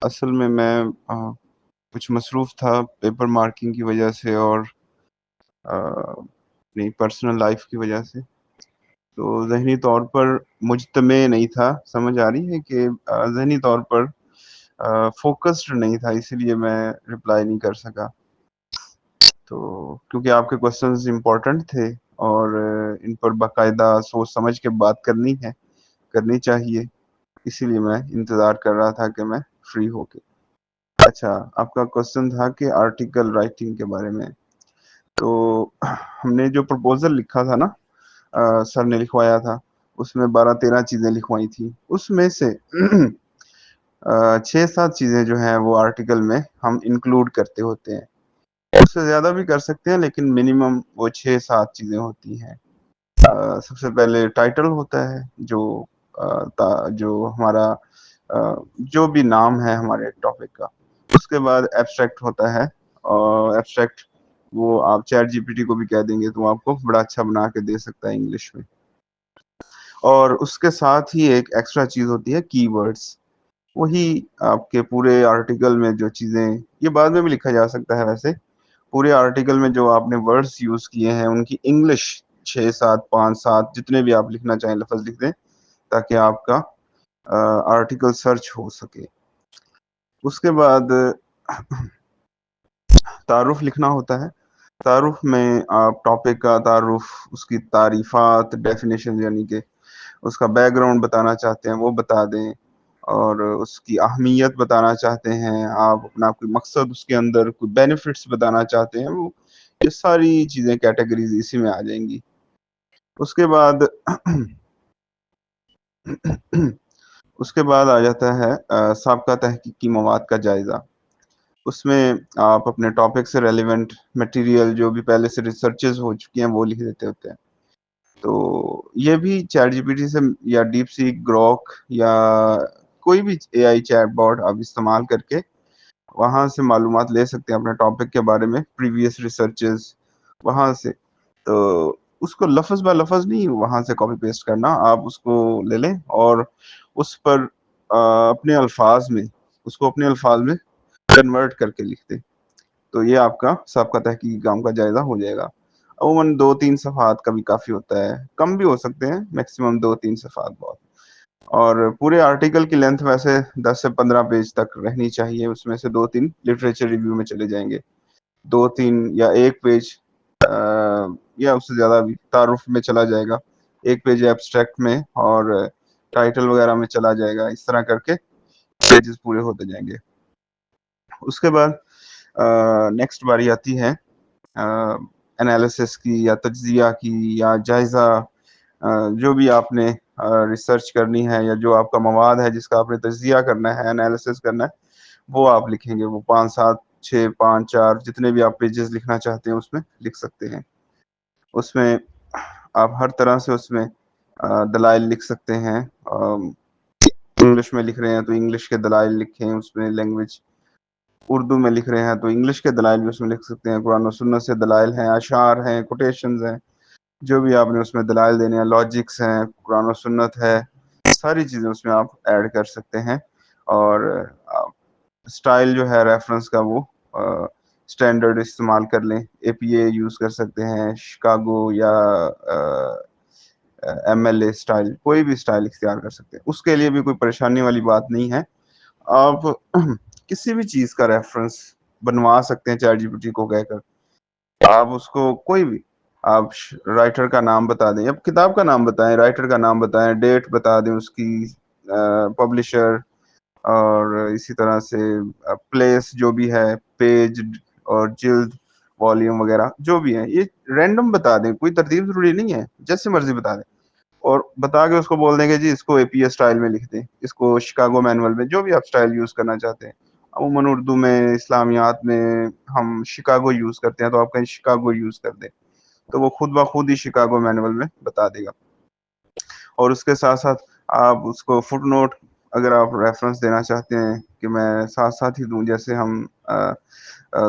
اصل میں کچھ مصروف تھا پیپر مارکنگ کی وجہ سے اور اپنی پرسنل لائف کی وجہ سے، تو ذہنی طور پر مجتمع نہیں تھا. سمجھ آ رہی ہے کہ ذہنی طور پر فوکسڈ نہیں تھا، اسی لیے میں رپلائی نہیں کر سکا. تو کیونکہ آپ کے کوشچنز امپورٹنٹ تھے اور ان پر باقاعدہ سوچ سمجھ کے بات کرنی چاہیے، اسی لیے میں انتظار کر رہا تھا کہ میں فری ہو کے. اچھا، آپ کا کوشچن تھا کہ آرٹیکل رائٹنگ کے بارے میں. تو ہم نے جو پرپوزل لکھا تھا نا، سر نے لکھوایا تھا، اس میں 12-13 چیزیں لکھوائی تھی. اس میں سے 6-7 چیزیں جو ہیں وہ آرٹیکل میں ہم انکلوڈ کرتے ہوتے ہیں. اس سے زیادہ بھی کر سکتے ہیں لیکن منیمم وہ 6-7 چیزیں ہوتی ہیں. سب سے پہلے ٹائٹل ہوتا ہے، جو ہمارا جو بھی نام ہے ہمارے ٹاپک کا. اس کے بعد ایبسٹریکٹ ہوتا ہے، اور ایبسٹریکٹ وہ آپ چیٹ جی پی ٹی کو بھی کہہ دیں گے تو آپ کو بڑا اچھا بنا کے دے سکتا ہے انگلش میں. اور اس کے ساتھ ہی ایک ایکسٹرا چیز ہوتی ہے کی ورڈز. وہی آپ کے پورے آرٹیکل میں جو چیزیں، یہ بعد میں بھی لکھا جا سکتا ہے، ویسے پورے آرٹیکل میں جو آپ نے ورڈز یوز کیے ہیں ان کی انگلش 6-7 5-7 جتنے بھی آپ لکھنا چاہیں لفظ لکھ دیں تاکہ آپ کا آرٹیکل سرچ ہو سکے. اس کے بعد تعارف لکھنا ہوتا ہے. تعارف میں آپ ٹاپک کا تعارف، اس کی تعریفات، ڈیفینیشن، یعنی کہ اس کا بیک گراؤنڈ بتانا چاہتے ہیں وہ بتا دیں، اور اس کی اہمیت بتانا چاہتے ہیں آپ، اپنا کوئی مقصد اس کے اندر، کوئی بینیفٹس بتانا چاہتے ہیں، وہ یہ ساری چیزیں کیٹیگریز اسی میں آ جائیں گی. اس کے بعد آ جاتا ہے سابقہ تحقیقی مواد کا جائزہ. اس میں آپ اپنے ٹاپک سے ریلیونٹ مٹیریل جو بھی پہلے سے ریسرچز ہو چکی ہیں وہ لکھ دیتے ہوتے ہیں. تو یہ بھی چیٹ جی پی ٹی سے یا ڈیپ سیک، گروک یا کوئی بھی اے آئی چیٹ باٹ آپ استعمال کر کے وہاں سے معلومات لے سکتے ہیں اپنے ٹاپک کے بارے میں، پریویس ریسرچز وہاں سے. تو اس کو لفظ بہ لفظ نہیں وہاں سے کاپی پیسٹ کرنا، آپ اس کو لے لیں اور اس پر اپنے الفاظ میں کنورٹ کر کے لکھ دیں. تو یہ آپ کا سابقہ تحقیقی کام کا جائزہ ہو جائے گا. عموماً 2-3 صفحات کا بھی کافی ہوتا ہے، کم بھی ہو سکتے ہیں، میکسیمم 2-3 صفحات بہت. اور پورے آرٹیکل کی لینتھ ویسے 10 سے 15 پیج تک رہنی چاہیے. اس میں سے 2-3 لٹریچر ریویو میں چلے جائیں گے، 2-3 یا 1 پیج یا اس سے زیادہ بھی تعارف میں چلا جائے گا، 1 پیج ایبسٹریکٹ میں، اور ٹائٹل وغیرہ میں چلا جائے گا. اس طرح کر کے پیجز پورے ہوتے جائیں گے. اس کے بعد نیکسٹ باری آتی ہے انالیسس کی یا تجزیہ کی یا جائزہ. جو بھی آپ نے ریسرچ کرنی ہے یا جو آپ کا مواد ہے جس کا آپ نے تجزیہ کرنا ہے، انالیسس کرنا ہے، وہ آپ لکھیں گے. وہ 5-7-6-5-4 جتنے بھی آپ پیجز لکھنا چاہتے ہیں اس میں لکھ سکتے ہیں. اس میں آپ ہر طرح سے اس میں دلائل لکھ سکتے ہیں. انگلش میں لکھ رہے ہیں تو انگلش کے دلائل لکھیں اس میں لینگویج. اردو میں لکھ رہے ہیں تو انگلش کے دلائل بھی اس میں لکھ سکتے ہیں. قرآن و سنت سے دلائل ہیں، اشعار ہیں، کوٹیشنز ہیں، جو بھی آپ نے اس میں دلائل دینے ہیں، لاجکس ہیں، قرآن و سنت ہے، ساری چیزیں اس میں آپ ایڈ کر سکتے ہیں. اور سٹائل جو ہے ریفرنس کا وہ سٹینڈرڈ استعمال کر لیں. اے پی اے یوز کر سکتے ہیں، شکاگو یا ایم ایل اے سٹائل، کوئی بھی سٹائل اختیار کر سکتے ہیں. اس کے لیے بھی کوئی پریشانی والی بات نہیں ہے. آپ کسی بھی چیز کا ریفرنس بنوا سکتے ہیں چیٹ جی پی ٹی کو کہہ کر. آپ اس کو کوئی بھی، آپ رائٹر کا نام بتا دیں، اب کتاب کا نام بتائیں، رائٹر کا نام بتائیں، ڈیٹ بتا دیں اس کی، پبلشر، اور اسی طرح سے پلیس جو بھی ہے، پیج اور جلد، والیوم وغیرہ جو بھی ہے، یہ رینڈم بتا دیں، کوئی ترتیب ضروری نہیں ہے، جیسے مرضی بتا دیں. اور بتا کے اس کو بول دیں گے جی اس کو اے پی اے سٹائل میں لکھ دیں، اس کو شکاگو مینول میں، جو بھی آپ سٹائل یوز کرنا چاہتے ہیں. عموماً اردو میں، اسلامیات میں ہم شکاگو یوز کرتے ہیں، تو آپ کہیں شکاگو یوز کر دیں، تو وہ خود بخود ہی شکاگو مینول میں بتا دے گا. اور اس کے ساتھ ساتھ آپ اس کو فٹ نوٹ، اگر آپ ریفرنس دینا چاہتے ہیں کہ میں ساتھ ساتھ ہی دوں، جیسے ہم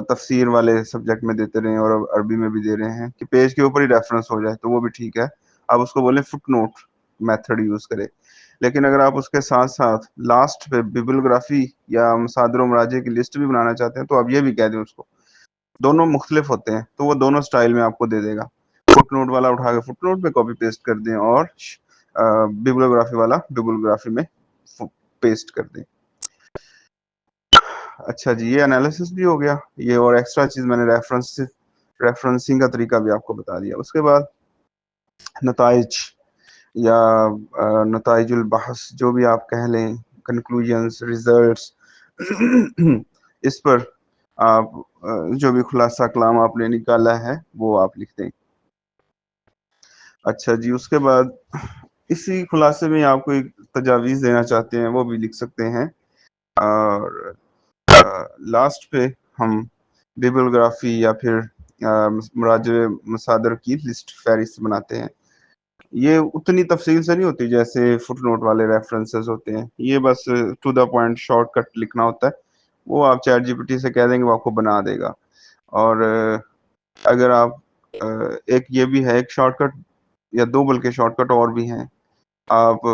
تفسیر والے سبجیکٹ میں دیتے رہے ہیں اور عربی میں بھی دے رہے ہیں کہ پیج کے اوپر ہی ریفرنس ہو جائے، تو وہ بھی ٹھیک ہے. آپ اس کو بولیں فٹ نوٹ میتھڈ یوز کرے. لیکن اگر آپ اس کے ساتھ ساتھ لاسٹ پہ بیبلیوگرافی یا مصادر و مراجع کی لسٹ بھی بنانا چاہتے ہیں تو آپ یہ بھی کہہ دیں اس کو. دونوں مختلف ہوتے ہیں تو وہ دونوں سٹائل میں آپ کو دے دے گا. فٹ نوٹ والا اٹھا کے فٹ نوٹ پہ کاپی پیسٹ کر دیں اور بیبلیوگرافی والا بیبلیوگرافی میں پیسٹ کر دیں. اچھا جی، یہ انالیسس بھی ہو گیا. یہ اور ایکسٹرا چیز میں نے ریفرنسنگ کا طریقہ بھی آپ کو بتا دیا. اس کے بعد نتائج یا نتائج البحث جو بھی آپ کہہ لیں، کنکلوژنس، ریزلٹس، اس پر آپ جو بھی خلاصہ کلام آپ نے نکالا ہے وہ آپ لکھ دیں. اچھا جی، اس کے بعد اسی خلاصے میں آپ کو ایک تجاویز دینا چاہتے ہیں وہ بھی لکھ سکتے ہیں. اور لاسٹ پہ ہم بیبلیوگرافی یا پھر مراجع مصادر کی لسٹ فہرست بناتے ہیں. یہ اتنی تفصیل سے نہیں ہوتی جیسے فٹ نوٹ والے ریفرنسز ہوتے ہیں. یہ بس to the point shortcut لکھنا ہوتا ہے. وہ آپ چیٹ جی پی ٹی سے کہہ دیں گے وہ آپ کو بنا دے گا. اور اگر آپ ایک یہ بھی ہے ایک شارٹ کٹ یا دو بلکہ شارٹ کٹ اور بھی ہیں. آپ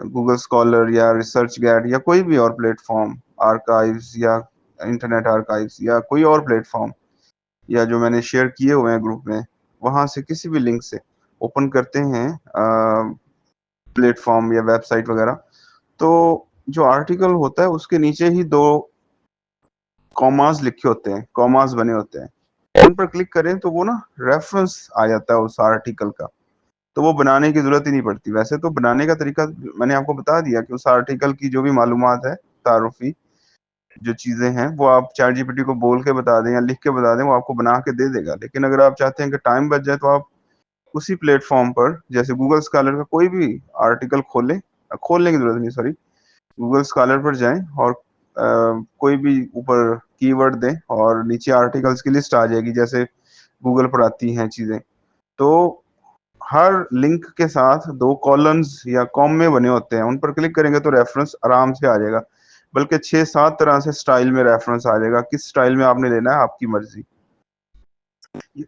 گوگل اسکالر یا ریسرچ گیٹ یا کوئی بھی اور پلیٹ فارم، آرکائیوز یا انٹرنیٹ آرکائیوز یا کوئی اور پلیٹ فارم یا جو میں نے شیئر کیے ہوئے ہیں گروپ میں، وہاں سے کسی بھی لنک سے اوپن کرتے ہیں پلیٹ فارم یا ویب سائٹ وغیرہ، تو جو آرٹیکل ہوتا ہے اس کے نیچے ہی دو کاماز لکھے ہوتے ہیں، کاماز بنے ہوتے ہیں. ان پر کلک کریں تو وہ نا ریفرنس آ جاتا ہے اس آرٹیکل کا، تو وہ بنانے کی ضرورت ہی نہیں پڑتی. ویسے تو بنانے کا طریقہ میں نے آپ کو بتا دیا کہ اس آرٹیکل کی جو بھی معلومات ہے تعارفی جو چیزیں ہیں وہ آپ چیٹ جی پی ٹی کو بول کے بتا دیں یا لکھ کے بتا دیں، وہ آپ کو بنا کے دے دے گا. لیکن اگر آپ چاہتے ہیں کہ ٹائم بچ جائے تو آپ اسی پلیٹ فارم پر جیسے گوگل اسکالر کا کوئی بھی آرٹیکل کھولنے کی ضرورت نہیں، سوری، گوگل اسکالر پر جائیں اور کوئی بھی اوپر کی ورڈ دیں اور نیچے آرٹیکلز کی لسٹ آ جائے گی جیسے گوگل پر آتی ہیں چیزیں. تو ہر لنک کے ساتھ دو کالمز یا کام میں بنے ہوتے ہیں، ان پر کلک کریں گے تو ریفرنس آرام سے آ جائے گا. بلکہ 6-7 طرح سے سٹائل میں ریفرنس آ جائے گا. کس سٹائل میں آپ نے لینا ہے آپ کی مرضی.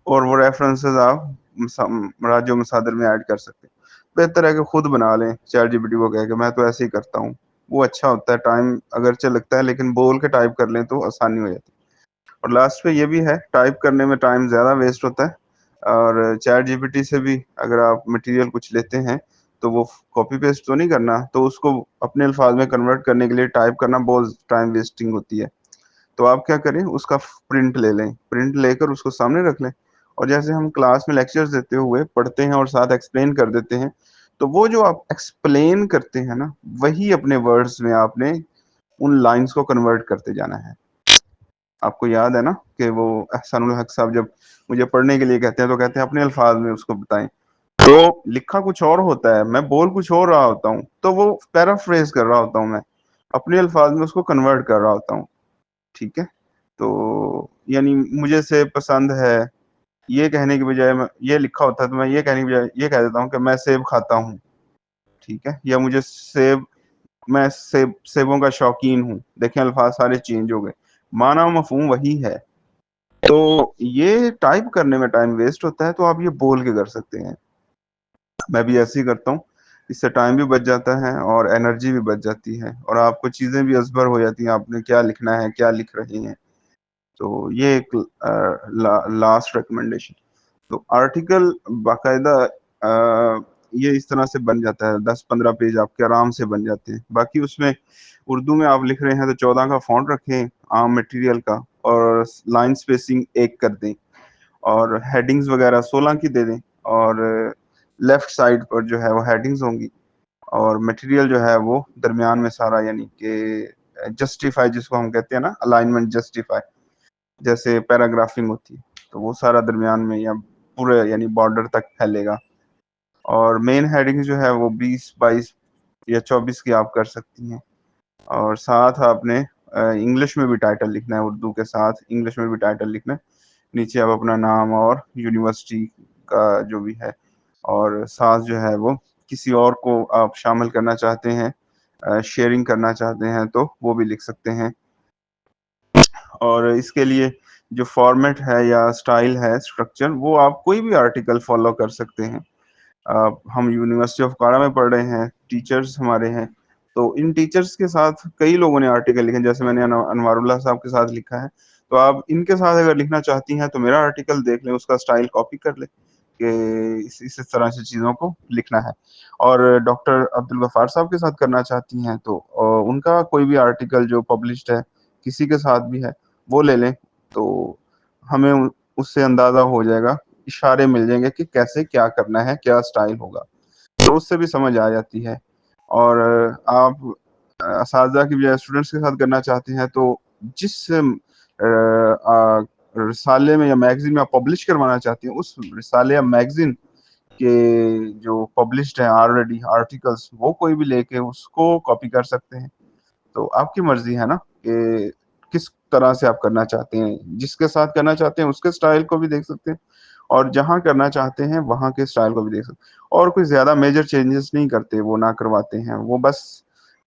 اور وہ ریفرنسز آپ مراجع مصادر میں ایڈ کر سکتے ہیں. بہتر ہے کہ خود بنا لیں چیٹ جی پی ٹی کو کہہ کے. میں تو ایسے ہی کرتا ہوں، وہ اچھا ہوتا ہے. ٹائم اگرچہ لگتا ہے لیکن بول کے ٹائپ کر لیں تو آسانی ہو جاتی ہے. اور لاسٹ پہ یہ بھی ہے، ٹائپ کرنے میں ٹائم زیادہ ویسٹ ہوتا ہے. اور چیٹ جی پی ٹی سے بھی اگر آپ مٹیریل کچھ لیتے ہیں تو وہ کاپی پیسٹ تو نہیں کرنا، تو اس کو اپنے الفاظ میں کنورٹ کرنے کے لیے ٹائپ کرنا بہت ٹائم ویسٹنگ ہوتی ہے. تو آپ کیا کریں، اس کا پرنٹ لے لیں، پرنٹ لے کر اس کو سامنے رکھ لیں، اور جیسے ہم کلاس میں لیکچرز دیتے ہوئے پڑھتے ہیں اور ساتھ ایکسپلین کر دیتے ہیں، تو وہ جو آپ ایکسپلین کرتے ہیں نا وہی اپنے ورڈز میں آپ نے ان لائنز کو کنورٹ کرتے جانا ہے. آپ کو یاد ہے نا کہ وہ احسان الحق صاحب جب مجھے پڑھنے کے لیے کہتے ہیں تو کہتے ہیں اپنے الفاظ میں اس کو بتائیں. تو لکھا کچھ اور ہوتا ہے، میں بول کچھ اور رہا ہوتا ہوں، تو وہ پیرافریز کر رہا ہوتا ہوں، میں اپنے الفاظ میں اس کو کنورٹ کر رہا ہوتا ہوں. ٹھیک ہے، تو یعنی مجھے سیب پسند ہے یہ کہنے کی بجائے میں یہ لکھا ہوتا ہے تو میں یہ کہنے کی بجائے یہ کہہ دیتا ہوں کہ میں سیب کھاتا ہوں. ٹھیک ہے، یا میں سیبوں کا شوقین ہوں. دیکھیں الفاظ سارے چینج ہو گئے، معنی و مفہوم وہی ہے. تو یہ ٹائپ کرنے میں ٹائم ویسٹ ہوتا ہے، تو آپ یہ بول کے کر سکتے ہیں. میں بھی ایسے ہی کرتا ہوں، اس سے ٹائم بھی بچ جاتا ہے اور انرجی بھی بچ جاتی ہے، اور آپ کو چیزیں بھی ازبر ہو جاتی ہیں آپ نے کیا لکھنا ہے، کیا لکھ رہے ہیں. تو یہ ایک لاسٹ ریکمنڈیشن. تو آرٹیکل باقاعدہ یہ اس طرح سے بن جاتا ہے، 10-15 پیج آپ کے آرام سے بن جاتے ہیں. باقی اس میں اردو میں آپ لکھ رہے ہیں تو 14 کا فونٹ رکھیں عام مٹیریل کا، اور لائن سپیسنگ 1 کر دیں، اور ہیڈنگز وغیرہ 16 کی دے دیں. اور لیفٹ سائڈ پر جو ہے وہ ہیڈنگز ہوں گی، اور مٹیریل جو ہے وہ درمیان میں سارا، یعنی کہ جسٹیفائی جس کو ہم کہتے ہیں نا، الائنمنٹ جسٹیفائی جیسے پیراگرافنگ ہوتی ہے، تو وہ سارا درمیان میں یا پورے یعنی بارڈر تک پھیلے گا. اور مین ہیڈنگ جو ہے وہ 20-22 یا 24 کی آپ کر سکتی ہیں. اور ساتھ آپ نے انگلش میں بھی ٹائٹل لکھنا ہے، اردو کے ساتھ انگلش میں بھی ٹائٹل لکھنا ہے. نیچے آپ اپنا نام اور یونیورسٹی کا جو بھی ہے، اور ساتھ جو ہے وہ کسی اور کو آپ شامل کرنا چاہتے ہیں، شیئرنگ کرنا چاہتے ہیں تو وہ بھی لکھ سکتے ہیں. اور اس کے لیے جو فارمیٹ ہے یا سٹائل ہے، اسٹرکچر، وہ آپ کوئی بھی آرٹیکل فالو کر سکتے ہیں. ہم یونیورسٹی آف کاڑا میں پڑھ رہے ہیں، ٹیچرز ہمارے ہیں، تو ان ٹیچرز کے ساتھ کئی لوگوں نے آرٹیکل لکھے، جیسے میں نے انوار اللہ صاحب کے ساتھ لکھا ہے، تو آپ ان کے ساتھ اگر لکھنا چاہتی ہیں تو میرا آرٹیکل دیکھ لیں، اس کا سٹائل کاپی کر لیں کہ اس طرح سے چیزوں کو لکھنا ہے. اور ڈاکٹر عبد الغفار صاحب کے ساتھ کرنا چاہتی ہیں تو ان کا کوئی بھی آرٹیکل جو پبلشڈ ہے کسی کے ساتھ بھی ہے وہ لے لیں، تو ہمیں اس سے اندازہ ہو جائے گا، اشارے مل جائیں گے کہ کیسے کیا کرنا ہے، کیا سٹائل ہوگا، تو اس سے بھی سمجھ آ جاتی ہے. اور آپ اساتذہ کی بجائے اسٹوڈنٹس کے ساتھ کرنا چاہتے ہیں تو جس رسالے میں یا میگزین میں آپ پبلش کروانا چاہتے ہیں، اس رسالے یا میگزین کے جو پبلشڈ ہیں آلریڈی آرٹیکلس، وہ کوئی بھی لے کے اس کو کاپی کر سکتے ہیں. تو آپ کی مرضی ہے نا کہ کس طرح سے آپ کرنا چاہتے ہیں. جس کے ساتھ کرنا چاہتے ہیں اس کے سٹائل کو بھی دیکھ سکتے ہیں، اور جہاں کرنا چاہتے ہیں وہاں کے سٹائل کو بھی دیکھ سکتے ہیں. اور کوئی زیادہ میجر چینجز نہیں کرتے، وہ نہ کرواتے ہیں، وہ بس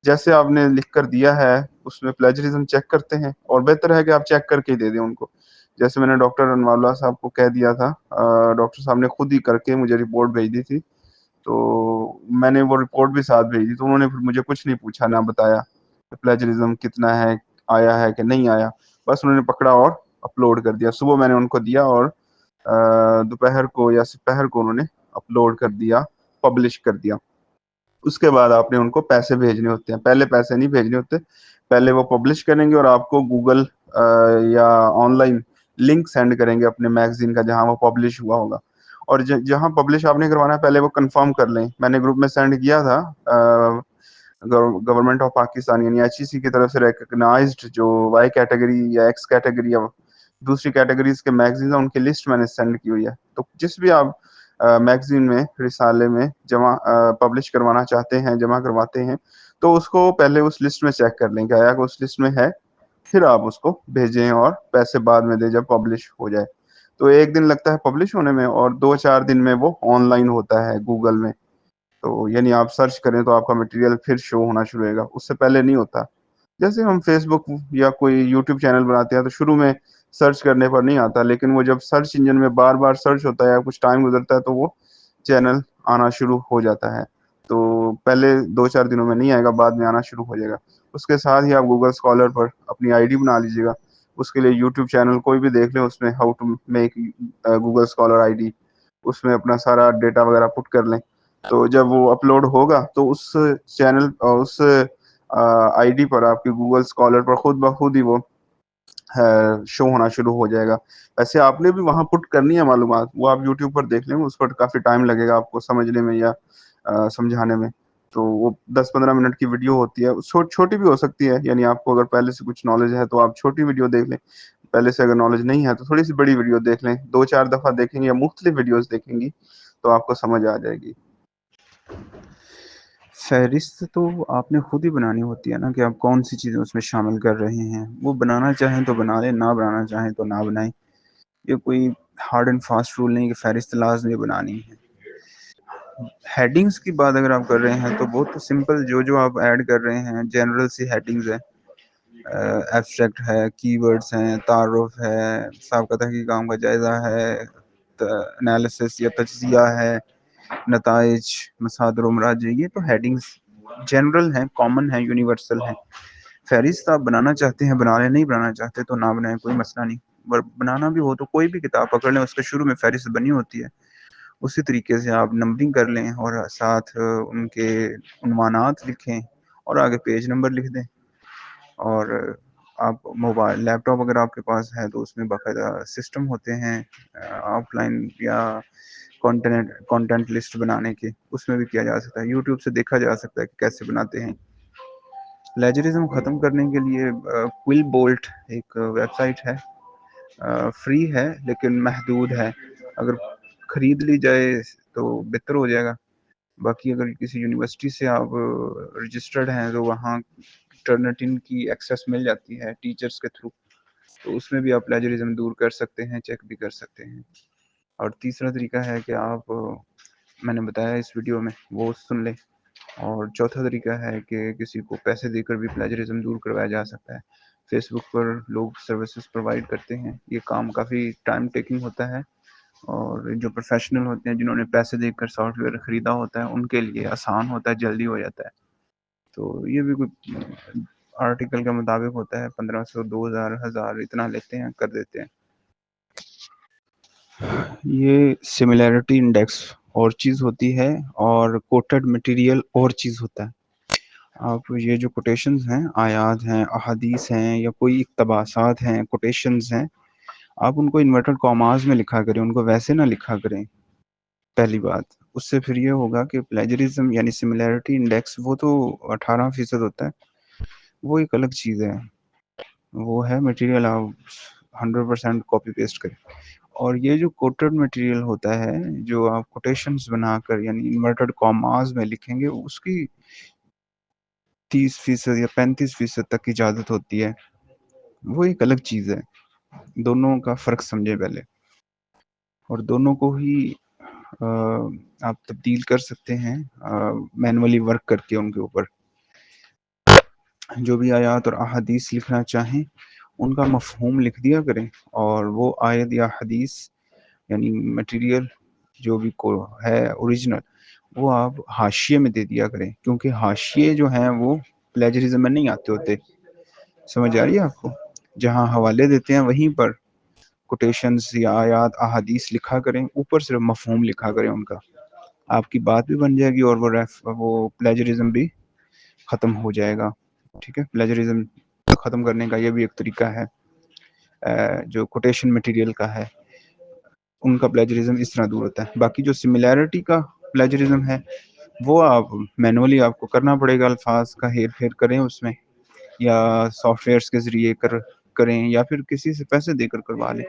جیسے آپ نے لکھ کر دیا ہے اس میں پلیجرزم چیک کرتے ہیں، اور بہتر ہے کہ آپ چیک کر کے ہی دے دیں ان کو. جیسے میں نے ڈاکٹر انوار اللہ صاحب کو کہہ دیا تھا، ڈاکٹر صاحب نے خود ہی کر کے مجھے رپورٹ بھیج دی تھی، تو میں نے وہ رپورٹ بھی ساتھ بھیج دی، تو انہوں نے پھر مجھے کچھ نہیں پوچھا، نہ بتایا پلیجرزم کتنا ہے، آیا ہے کہ نہیں آیا، بس انہوں نے پکڑا اور اپلوڈ کر دیا. صبح میں نے ان کو دیا اور دوپہر کو یا سپہر کو انہوں نے اپلوڈ کر دیا، پبلش کر دیا. اس کے بعد آپ نے ان کو پیسے بھیجنے ہوتے ہیں. پہلے پیسے نہیں بھیجنے ہوتے، پہلے وہ پبلش کریں گے اور آپ کو گوگل یا آن لائن لنک سینڈ کریں گے اپنے میگزین کا جہاں وہ پبلش ہوا ہوگا. اور جہاں پبلش آپ نے کروانا ہے پہلے وہ کنفرم کر لیں. میں نے گروپ میں سینڈ کیا تھا، گورنمنٹ آف پاکستان یعنی ایچ ای سی کی طرف سے ریکگنائزڈ جو وائی کیٹیگری یا ایکس کیٹیگری یا دوسری کیٹیگریز کے میگزین ہیں، ان کی لسٹ میں نے سینڈ کی ہوئی ہے. تو جس بھی آپ میگزین میں، رسالے میں جمع پبلش کروانا چاہتے ہیں، جمع کرواتے ہیں، تو اس کو پہلے اس لسٹ میں چیک کر لیں کہ آیا کہ اس لسٹ میں ہے، پھر آپ اس کو بھیجیں اور پیسے بعد میں دیں جب پبلش ہو جائے. تو ایک دن لگتا ہے پبلش ہونے میں، اور 2-4 دن میں وہ آن لائن ہوتا ہے گوگل میں. تو یعنی آپ سرچ کریں تو آپ کا مٹیریل پھر شو ہونا شروع ہوگا، اس سے پہلے نہیں ہوتا. جیسے ہم فیس بک یا کوئی یوٹیوب چینل بناتے ہیں تو شروع میں سرچ کرنے پر نہیں آتا، لیکن وہ جب سرچ انجن میں بار بار سرچ ہوتا ہے یا کچھ ٹائم گزرتا ہے تو وہ چینل آنا شروع ہو جاتا ہے. تو پہلے 2-4 دنوں میں نہیں آئے گا، بعد میں آنا شروع ہو جائے گا. اس کے ساتھ ہی آپ گوگل اسکالر پر اپنی آئی ڈی بنا لیجیے گا. اس کے لیے یوٹیوب چینل کوئی بھی دیکھ لیں، اس میں how to make Google scholar I D, اس میں اپنا سارا ڈیٹا وغیرہ پٹ کر لیں. تو جب وہ اپلوڈ ہوگا تو اس چینل اور اس آئی ڈی پر آپ کی گوگل اسکالر پر خود بخود ہی وہ شو ہونا شروع ہو جائے گا. ویسے آپ نے بھی وہاں پٹ کرنی ہے معلومات، وہ آپ یوٹیوب پر دیکھ لیں، اس پر کافی ٹائم لگے گا آپ کو سمجھنے میں یا سمجھانے میں. تو وہ 10-15 منٹ کی ویڈیو ہوتی ہے، چھوٹی بھی ہو سکتی ہے، یعنی آپ کو اگر پہلے سے کچھ نالج ہے تو آپ چھوٹی ویڈیو دیکھ لیں. پہلے سے اگر نالج نہیں ہے تو تھوڑی سی بڑی ویڈیو دیکھ لیں، 2-4 دفعہ دیکھیں گے یا مختلف ویڈیوز دیکھیں گی تو آپ کو سمجھ آ جائے گی. فہرست تو آپ نے خود ہی بنانی ہوتی ہے نا، کہ آپ کون سی چیزیں اس میں شامل کر رہے ہیں. وہ بنانا چاہیں تو بنا لیں، نہ بنانا چاہیں تو نہ بنائیں. یہ کوئی ہارڈ اینڈ فاسٹ رول نہیں کہ فہرست لازمی بنانی ہے. ہیڈنگز کی بات اگر آپ کر رہے ہیں تو بہت سمپل، جو آپ ایڈ کر رہے ہیں جنرل سی ہیڈنگز ہیں، ایبسٹریکٹ ہے، کی ورڈز ہیں، تعارف ہے، سابقہ تحقیق کام کا جائزہ ہے، انالیسس یا تجزیہ ہے، نتائج، مصادر و مراجع، یہ تو ہیڈنگز جنرل ہیں، کامن ہیں، یونیورسل ہیں. فہرست آپ بنانا چاہتے ہیں بنا لیں، نہیں بنانا چاہتے تو نہ بنائیں، کوئی مسئلہ نہیں. بنانا بھی ہو تو کوئی بھی کتاب پکڑ لیں، اس کے شروع میں فہرست بنی ہوتی ہے، اسی طریقے سے آپ نمبرنگ کر لیں اور ساتھ ان کے عنوانات لکھیں اور آگے پیج نمبر لکھ دیں. اور آپ موبائل لیپ ٹاپ اگر آپ کے پاس ہے تو اس میں باقاعدہ سسٹم ہوتے ہیں آف لائن یا کانٹینٹ لسٹ بنانے کے، اس میں بھی کیا جا سکتا ہے. یوٹیوب سے دیکھا جا سکتا ہے کہ کیسے بناتے ہیں. پلیجرزم ختم کرنے کے لیے کوئل بولٹ ایک ویب سائٹ ہے، فری ہے لیکن محدود ہے. اگر خرید لی جائے تو بہتر ہو جائے گا. باقی اگر کسی یونیورسٹی سے آپ رجسٹرڈ ہیں تو وہاں ٹرنٹن کی ایکسیس مل جاتی ہے ٹیچرز کے تھرو، تو اس میں بھی آپ پلیجرزم دور کر سکتے ہیں، چیک بھی کر سکتے ہیں. اور تیسرا طریقہ ہے کہ آپ، میں نے بتایا اس ویڈیو میں، وہ سن لیں. اور چوتھا طریقہ ہے کہ کسی کو پیسے دے کر بھی پلیجرزم دور کروایا جا سکتا ہے. فیس بک پر لوگ سروسز پرووائڈ کرتے ہیں، یہ کام کافی ٹائم ٹیکنگ ہوتا ہے اور جو پروفیشنل ہوتے ہیں جنہوں نے پیسے دے کر سافٹ ویئر خریدا ہوتا ہے ان کے لیے آسان ہوتا ہے، جلدی ہو جاتا ہے. تو یہ بھی کوئی آرٹیکل کے مطابق ہوتا ہے، 1500 2000 1000 اتنا لیتے ہیں، کر دیتے ہیں. یہ سملیرٹی انڈیکس اور چیز ہوتی ہے اور کوٹڈ مٹیریل اور چیز ہوتا ہے. آپ یہ جو کوٹیشنز ہیں، آیات ہیں، احادیث ہیں، یا کوئی اقتباسات ہیں، کوٹیشنز ہیں، آپ ان کو انورٹڈ کاماز میں لکھا کریں، ان کو ویسے نہ لکھا کریں. پہلی بات اس سے پھر یہ ہوگا کہ پلیجرزم یعنی سملیرٹی انڈیکس وہ تو 18% ہوتا ہے، وہ ایک الگ چیز ہے. وہ ہے مٹیریل آپ 100% کاپی پیسٹ کریں. اور یہ جو کوٹڈ مٹیریل ہوتا ہے، جو آپ کوٹیشنز بنا کر یعنی انورٹڈ کاماز میں لکھیں گے، اس کی 30% یا 35% تک اجازت ہوتی ہے. وہ ایک الگ چیز ہے. دونوں کا فرق سمجھیں پہلے. اور دونوں کو ہی آپ تبدیل کر سکتے ہیں مینولی ورک کر کے. ان کے اوپر جو بھی آیات اور احادیث لکھنا چاہیں ان کا مفہوم لکھ دیا کریں، اور وہ آیت یا حدیث یعنی مٹیریل جو بھی کو ہے اوریجنل، وہ آپ حاشیے میں دے دیا کریں، کیونکہ حاشیے جو ہیں وہ پلیجرزم میں نہیں آتے ہوتے. سمجھ آ رہی ہے آپ کو؟ جہاں حوالے دیتے ہیں وہیں پر کوٹیشنز یا آیات احادیث لکھا کریں، اوپر صرف مفہوم لکھا کریں ان کا. آپ کی بات بھی بن جائے گی اور وہ پلیجرزم بھی ختم ہو جائے گا. ٹھیک ہے، پلیجرزم ختم کرنے کا یہ بھی ایک طریقہ ہے جو کوٹیشن مٹیریل کا ہے. ان کا پلیجرزم اس طرح دور ہوتا ہے. باقی جو سملیرٹی کا پلیجرزم ہے وہ آپ مینولی آپ کو کرنا پڑے گا، الفاظ کا ہیر پھیر کریں اس میں، یا سافٹ ویئرس کے ذریعے کریں، یا پھر کسی سے پیسے دے کر کروا لیں.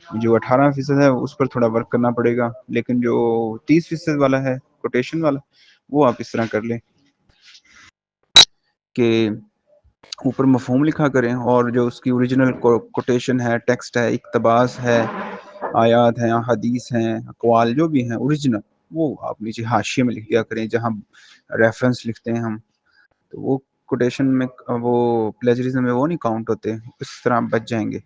جو 18% ہے اس پر تھوڑا ورک کرنا پڑے گا، لیکن جو 30% والا ہے کوٹیشن والا، وہ آپ اس طرح کر لیں کہ اوپر مفہوم لکھا کریں، اور جو اس کی اوریجنل کوٹیشن ہے، ٹیکسٹ ہے، اقتباس ہے، آیات ہیں، حدیث ہیں، اقوال جو بھی ہیں اوریجنل، وہ آپ نیچے حاشیے میں لکھ دیا کریں جہاں ریفرنس لکھتے ہیں ہم. تو وہ کوٹیشن میں وہ پلیجرزم میں وہ نہیں کاؤنٹ ہوتے. اس طرح بچ جائیں گے.